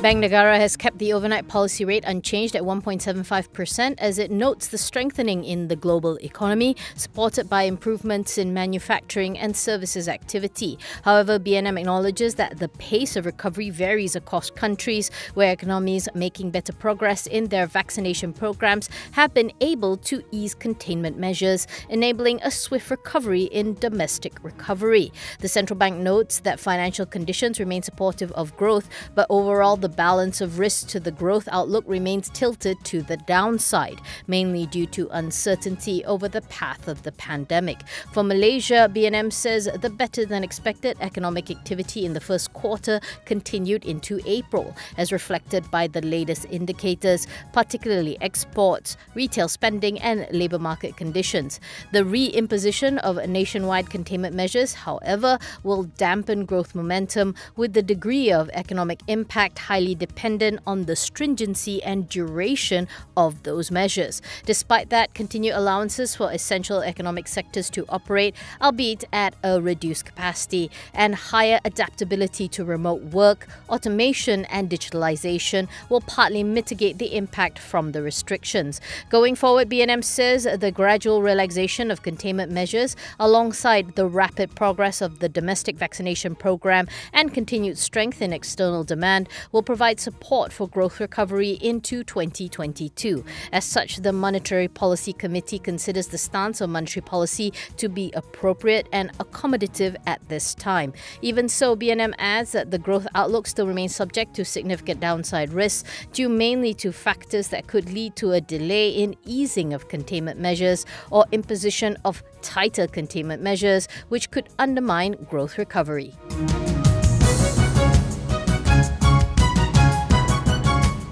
Bank Negara has kept the overnight policy rate unchanged at 1.75% as it notes the strengthening in the global economy, supported by improvements in manufacturing and services activity. However, BNM acknowledges that the pace of recovery varies across countries, where economies making better progress in their vaccination programs have been able to ease containment measures, enabling a swift recovery in domestic recovery. The central bank notes that financial conditions remain supportive of growth, but overall the balance of risk to the growth outlook remains tilted to the downside, mainly due to uncertainty over the path of the pandemic. For Malaysia, BNM says the better-than-expected economic activity in the first quarter continued into April, as reflected by the latest indicators, particularly exports, retail spending and labour market conditions. The re-imposition of nationwide containment measures, however, will dampen growth momentum, with the degree of economic impact highly dependent on the stringency and duration of those measures. Despite that, continued allowances for essential economic sectors to operate, albeit at a reduced capacity, and higher adaptability to remote work, automation and digitalization will partly mitigate the impact from the restrictions. Going forward, BNM says the gradual relaxation of containment measures, alongside the rapid progress of the domestic vaccination program and continued strength in external demand, will provide support for growth recovery into 2022. As such, the Monetary Policy Committee considers the stance of monetary policy to be appropriate and accommodative at this time. Even so, BNM adds that the growth outlook still remains subject to significant downside risks, due mainly to factors that could lead to a delay in easing of containment measures or imposition of tighter containment measures, which could undermine growth recovery.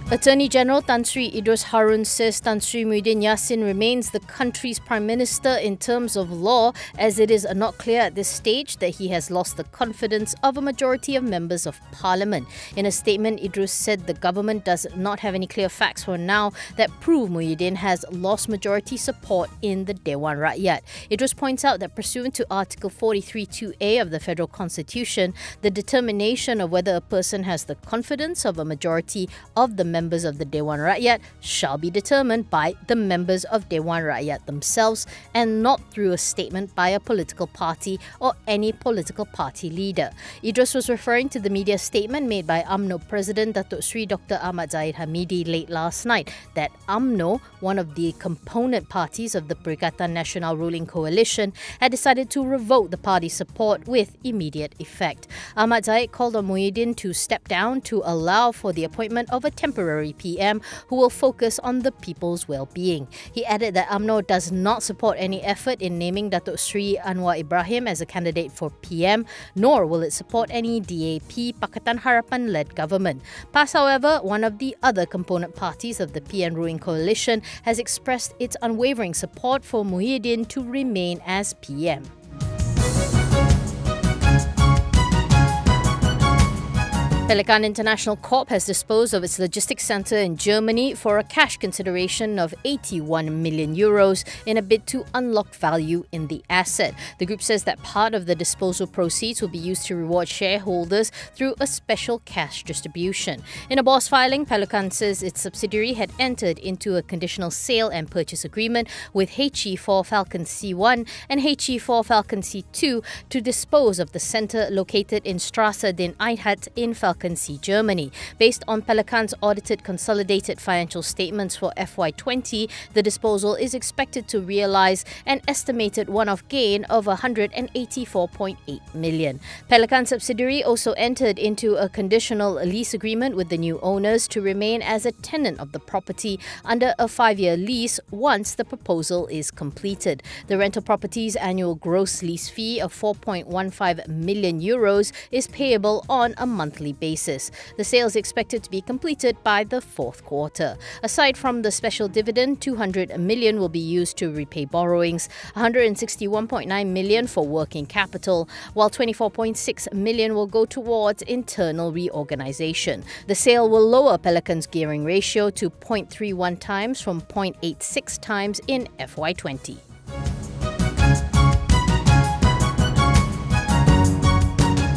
Attorney General Tan Sri Idris Haron says Tan Sri Muhyiddin Yassin remains the country's Prime Minister in terms of law, as it is not clear at this stage that he has lost the confidence of a majority of members of Parliament. In a statement, Idris said the government does not have any clear facts for now that prove Muhyiddin has lost majority support in the Dewan Rakyat. Idris points out that pursuant to Article 43(2)(a) of the Federal Constitution, the determination of whether a person has the confidence of a majority of the members of the Dewan Rakyat shall be determined by the members of Dewan Rakyat themselves and not through a statement by a political party or any political party leader. Idris was referring to the media statement made by UMNO President Datuk Sri Dr. Ahmad Zahid Hamidi late last night that UMNO, one of the component parties of the Pelican International ruling coalition, had decided to revoke the party's support with immediate effect. Ahmad Zahid called on Muhyiddin to step down to allow for the appointment of a temporary PM who will focus on the people's well-being. He added that UMNO does not support any effort in naming Datuk Sri Anwar Ibrahim as a candidate for PM, nor will it support any DAP Pakatan Harapan-led government. PAS, however, one of the other component parties of the PN ruling coalition, has expressed its unwavering support for Muhyiddin to remain as PM. Pelican International Corp has disposed of its logistics centre in Germany for a cash consideration of 81 million euros in a bid to unlock value in the asset. The group says that part of the disposal proceeds will be used to reward shareholders through a special cash distribution. In a BOS filing, Pelican says its subsidiary had entered into a conditional sale and purchase agreement with HE for Falcon C1 and HE for Falcon C2 to dispose of the centre located in Straße den Einheit in Falcon C, Germany. Based on Pelican's audited consolidated financial statements for FY20, the disposal is expected to realise an estimated one-off gain of 184.8 million. Pelican subsidiary also entered into a conditional lease agreement with the new owners to remain as a tenant of the property under a 5-year lease once the proposal is completed. The rental property's annual gross lease fee of 4.15 million euros is payable on a monthly basis. The sale is expected to be completed by the fourth quarter. Aside from the special dividend, 200 million will be used to repay borrowings, 161.9 million for working capital, while 24.6 million will go towards internal reorganization. The sale will lower Pelican's gearing ratio to 0.31 times from 0.86 times in FY20.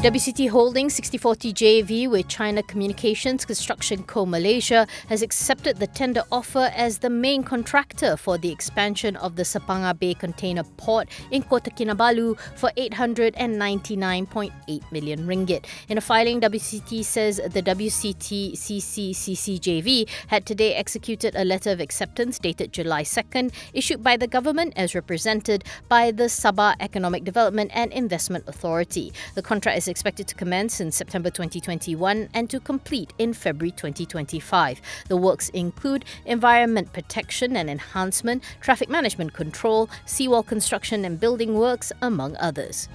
WCT Holdings 60/40 JV with China Communications Construction Co. Malaysia has accepted the tender offer as the main contractor for the expansion of the Sepangah Bay Container Port in Kota Kinabalu for 899.8 million ringgit. In a filing, WCT says the WCTC CCJV had today executed a letter of acceptance dated July 2nd, issued by the government as represented by the Sabah Economic Development and Investment Authority. The contract is expected to commence in September 2021 and to complete in February 2025. The works include environment protection and enhancement, traffic management control, seawall construction and building works, among others.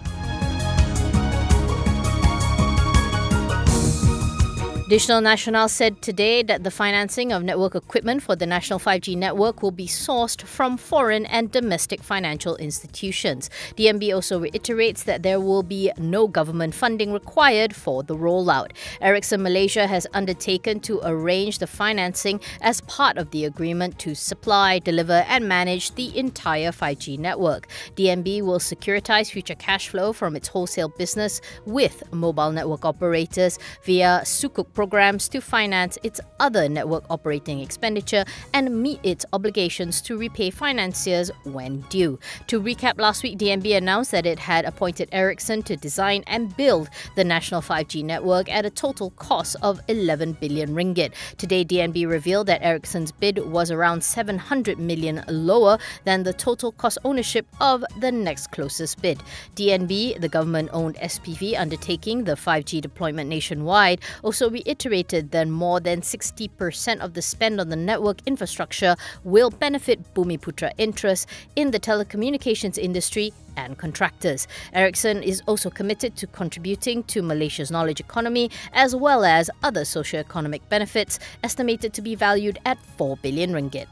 Digital Nasional said today that the financing of network equipment for the national 5G network will be sourced from foreign and domestic financial institutions. DNB also reiterates that there will be no government funding required for the rollout. Ericsson Malaysia has undertaken to arrange the financing as part of the agreement to supply, deliver and manage the entire 5G network. DNB will securitize future cash flow from its wholesale business with mobile network operators via sukuk programs to finance its other network operating expenditure and meet its obligations to repay financiers when due. To recap, last week DNB announced that it had appointed Ericsson to design and build the national 5G network at a total cost of 11 billion ringgit. Today, DNB revealed that Ericsson's bid was around 700 million lower than the total cost ownership of the next closest bid. DNB, the government-owned SPV undertaking the 5G deployment nationwide, also reiterated that more than 60% of the spend on the network infrastructure will benefit Bumiputra interests in the telecommunications industry and contractors. Ericsson is also committed to contributing to Malaysia's knowledge economy as well as other socio-economic benefits estimated to be valued at 4 billion ringgit.